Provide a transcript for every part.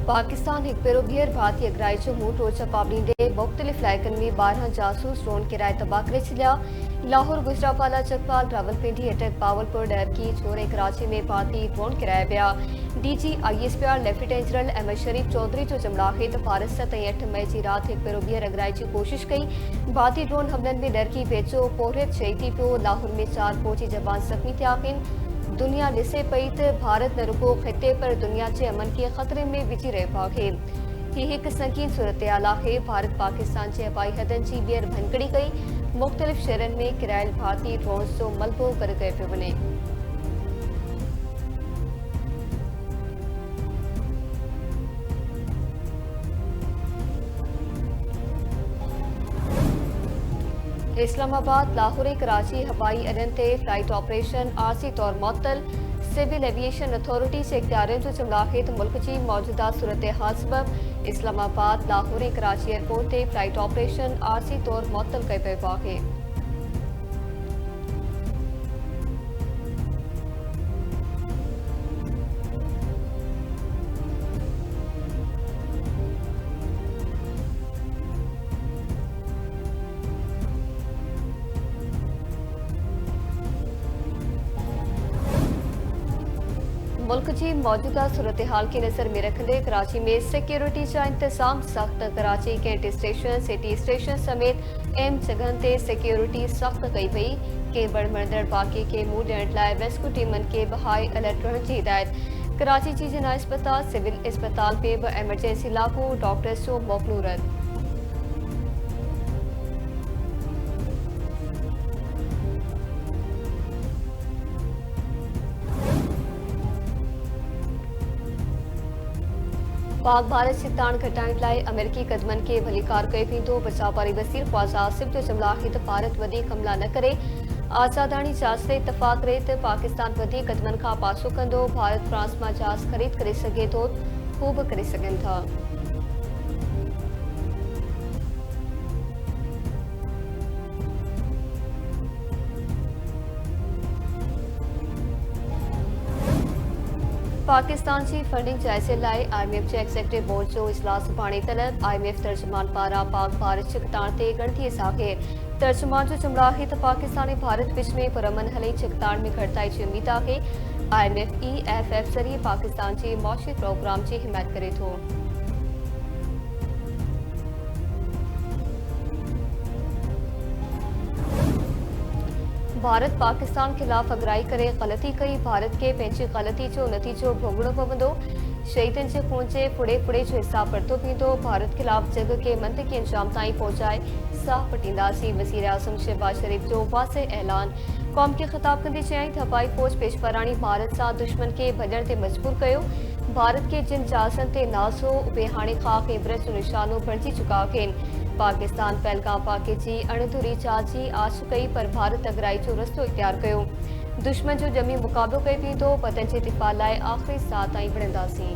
पाकिस्तान एक पेरो बियर भारतीय अगराई जो मूट रोचा पाबंदे मुख्तलिफ इलाकन में 12 जासूस ड्रोन किराए तबाह करे छलिया। लाहौर गुजरावाला चकपाल रावलपिंडी अटक पावलपुर डरकी छोरे कराची में भारतीय ड्रोन किराया पिया। DG ISPR lieutenant general Ahmad Sharif Chaudhry जो जमड़ाहे तो भारत 7 ऐं 8 मई की रात एक पेरो बियर अगराई की कोशिश कई। भारतीय ड्रोन हमलन में डरकी बेचो पोहरियत शहीदी पियो। लाहौर में 4 फौजी जवान जख्मी थिया आहिनि। दुनिया ॾिसे पई त भारत न रुगो ख़िते पर दुनिया जे अमन खे ख़तरे में विझी रहियो आहे। हीअ हिकु संगीन सूरतहाल आहे। भारत पाकिस्तान जे हवाई हदनि जी ॿीहर भनकड़ी कई। मुख़्तलिफ़ शहरनि में किरायल भारतीय ड्रोन्स जो मलबो करे कयो पियो वञे। इस्लामाबाद लाहौर कराची हवाई अड्डन ते फ्लाइट ऑपरेशन आरसी तौर मुअत्तल। सिविल एविएशन अथॉरिटी जे इख्तियारनि जो जुमिला आहे त मुल्क जी मौजूदा सूरतहाल सबब इस्लामाबाद लाहौर कराची एयरपोर्ट ते फ्लाइट ऑपरेशन आरसी तौर मुअत्तल कयो पियो आहे। मुल्क की मौजूदा सूरत हाल के नज़र में रखते कराची में सिक्योरिटी का इंतजाम सख्त। Karachi cantt station city station समेत अहम जगहन ते सिक्योरिटी सख्त कई पई। के बड़मंदड़ वाक़े के मुंह ॾियण लाइ रेस्क्यू टीमन के हाई अलर्ट रहण की हिदायत। कराची जी जिना अस्पताल सिविल अस्पताल में भी एमरजेंसी लागू। डॉक्टर्स जो मोकलू रद्द। पाक भारत से ताण घटाइण लाइ अमेरिकी कदमन के भलीकार कयो वेंदो। बचाव वारी वज़ीर ख्वाजा आसिफ जो जुमिला आहे त भारत वधीक हमला न करे। आज़ादाणी जहाज ते इतफ़ाक़ रहे त पाकिस्तान वधीक कदमन खां पासो कंदो। भारत फ्रांस मां जहाज ख़रीद करे सघे थो, हू बि करे सघनि था। पाकिस्तान की फंडिंग जायजे लाइ IMF के एग्जीक्यूटिव बोर्ड जो इजलास सुभाणे तलब। IMF तर्जुमान पारां पाक भारत छिकताण ते गणतीअ ज़ाहिर। तर्जुमान जो जुमिला आहे त पाकिस्तान ऐं भारत विच में पुरअमन हले छिकताण में घटिताई जी उम्मीद आहे। IMF EFF ज़रिए पाकिस्तान जे मुआशी प्रोग्राम जी हिमायत करे थो। भारत पाकिस्तान खिलाफ अगराई करे गलती कई। भारत के पंहिंजी गलती जो नतीजो भोगणो पवंदो। शहीदनि जे खून जे फुड़े फुड़े जो हिसाब वरितो वेंदो। भारत खिलाफ जंग के मंतिकी अंजाम ताईं पहुंचाए साह पटींदासीं। वज़ीर आज़म शहबाज शरीफ जो वाज़ेह ऐलान। क़ौम खे ख़िताब कंदे चयाईं त हवाई फ़ौज पेशपराणी भारत सां दुश्मन के भॼण ते मजबूर कयो। भारत के जिन जहाज़नि ते नाज़ हो उहे हाणे ख़ाक ऐं इबरत जो निशानो बणिजी चुका आहिनि। पाकिस्तान पहलगाम वाक़े जी अणधुरी जहाज जी आश कई पर भारत अगराई जो रस्तो इख्तियार कयो। दुश्मन जो ॼमी मुक़ाबिलो कयो वेंदो। वतन जे दिफ़ा लाइ आख़िरी साह ताईं विढ़ंदासीं।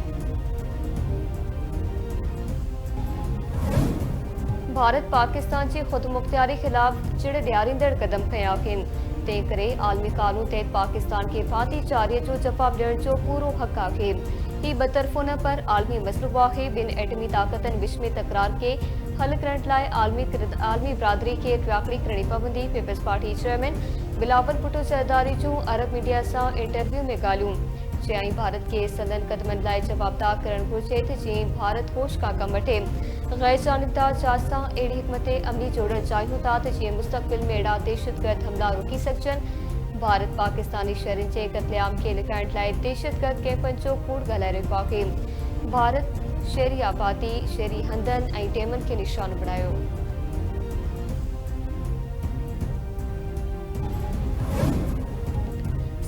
भारत पाकिस्तान जी ख़ुदमुख्तियारी ख़िलाफ़ चिड़ ॾियारींदड़ क़दम खंया आहिनि। तंहिं करे आलमी कानून तहत पाकिस्तान के भारतीय चारीअ जो जवाब ॾियण जो पूरो हक़ आहे। ही बतरफ़ो न पर आलमी मसइलो आहे। ॿिनि एटमी ताक़तनि विच में तकरार के हल करण लाइ आलमी बिरादरी के इतफ़ाक़ी करणी पवंदी। People's party chairman Bilawal Bhutto Zardari जूं अरब मीडिया सां इंटरव्यू में ॻाल्हियूं। चयाईं भारत के सदन क़दमनि लाइ जवाबदार करणु घुरिजे त जीअं भारत होश खां कमु वठे। गैर जानिबदार जहाज सां अहिड़ी हिकमत अमली जोड़णु चाहियूं था त जीअं मुस्तक़बिल में अहिड़ा दहशतगर्द हमला रोकी सघजनि। भारत पाकिस्तानी शहरनि जे क़त्लेआम खे लिकाइण लाइ दहशतगर्द कैंपनि जो कूड़ ॻाल्हाए रहियो आहे। भारत शहरी आबादी शहरी हंधनि ऐं डैमनि खे निशानो बणायो।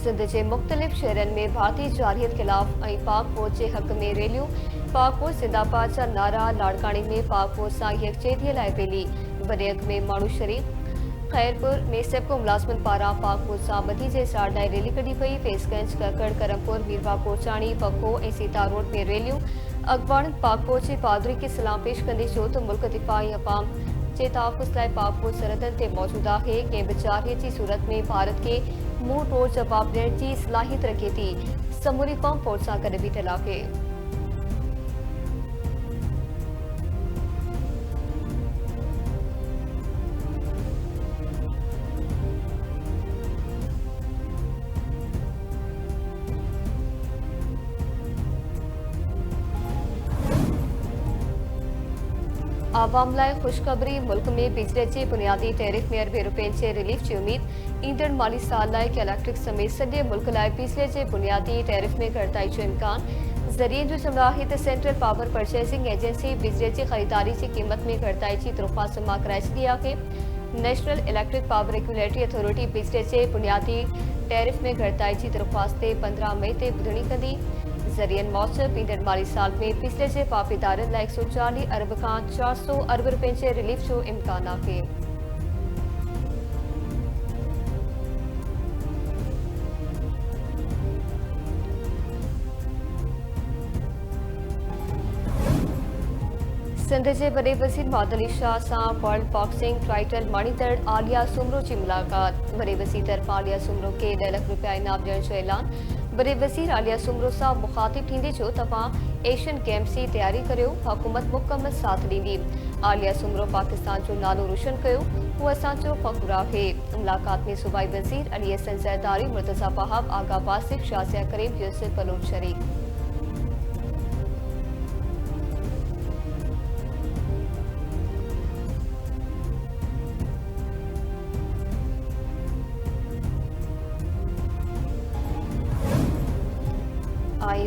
सिंध के मुख़्तलिफ़ शहरनि में भारतीय जारहियत ख़िलाफ़ ऐं पाक फ़ौज जे हक़ में रैलियूं। पाक फ़ौज ज़िंदाबाद जा नारा। लाड़कानी में पाक फ़ौज सां यकजहतीअ लाइ रैली। बरेक में माण्हू शरीफ़। खैरपुर में सेप्को मुलाज़िमनि पारां पाक फ़ौज सां ॿधी जे इज़हार लाइ रैली कढी पई। फेसगंज ककड़ करमपुर मीरवा कोचाणी पखो ऐं सीता रोड में रैलियूं। अखबारनि पाक फ़ौज जी बहादुरी खे सलाम पेश कंदे चयो त मुल्क दिफ़ाई अवाम जे तहफ़्फ़ुज़ लाइ पाक फ़ौज सरहदनि ते मौजूद आहे। कंहिं बि जारहियत जी सूरत में भारत के मुंहुं तोड़ जवाब ॾियण जी सलाहियत रखे थी। समूरी क़ौम फ़ौज सां गॾु बीठल आहे। आवाम लाइ खुशखबरी मुल्क में बिजली के बुनियादी टैरिफ में अरबे रुपयनि के रिलीफ की उम्मीद ईंदड़ माली साल लाइ इलेक्ट्रिक समेत सॼे मुल्क लाइ बिजली के बुनियादी टैरिफ में घटिताई जो इम्कान ज़रिए जो जमराही सेंट्रल पावर परचेसिंग एजेंसी बिजली की खरीदारी की कीमत में घटिताई की दरख्वास्त जमा कराए छॾी आहे। National electric power regulatory authority बिजली के बुनियादी टैरिफ में घटिताई की दरख्वास्त 15 मई से ॿुधणी कंदी। ज़रियनि मौजब ईंदड़ माली साल में बिजली के पापीदारनि लाइ 140 अरब का 400 अरब रुपयनि के रिलीफ जो इम्कान आहे। सिंध के वॾे वज़ीर मादली शाह से वर्ल्ड बॉक्सिंग टाइटल मणीदड़ आलिया सुमरो की मुलाकात। वॾे वज़ीर तरफ़ां आलिया सुमरो के 10 लाख रुपया इनाम ॾियण जो ऐलान। वॾे वज़ीर आलिया सुमरो से मुखातिब थींदे जो तव्हां एशियन गेम्स की तैयारी करियो, हुकूमत मुकम्मल साथ ॾींदी। आलिया सुमरो पाकिस्तान जो नालो रोशन कयो, वो असांजो फ़ख्र आहे। मुलाकात में सूबाई वज़ीर अली हसन ज़रदारी, मुर्तज़ा बहाब, आगा बासिफ, शाज़िया करीम, यूसुफ बलूच शरीक।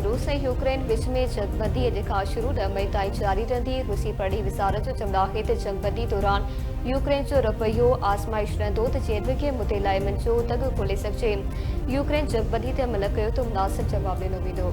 रूस और यूक्रेन विच में जंगबंदी अॼु खां शुरू 10 मई ताईं जारी रहंदी। रूसी परॾी विज़ारत जो चवंदाहे त जंगबंदी दौरान यूक्रेन जो रवैयो आज़माइश रहंदो त जीअं ॿिए मुदे लाइ मंझो तग खोले सघिजे। यूक्रेन जंगबंदी ते अमल कयो त मुनासिब जवाब ॾिनो वेंदो।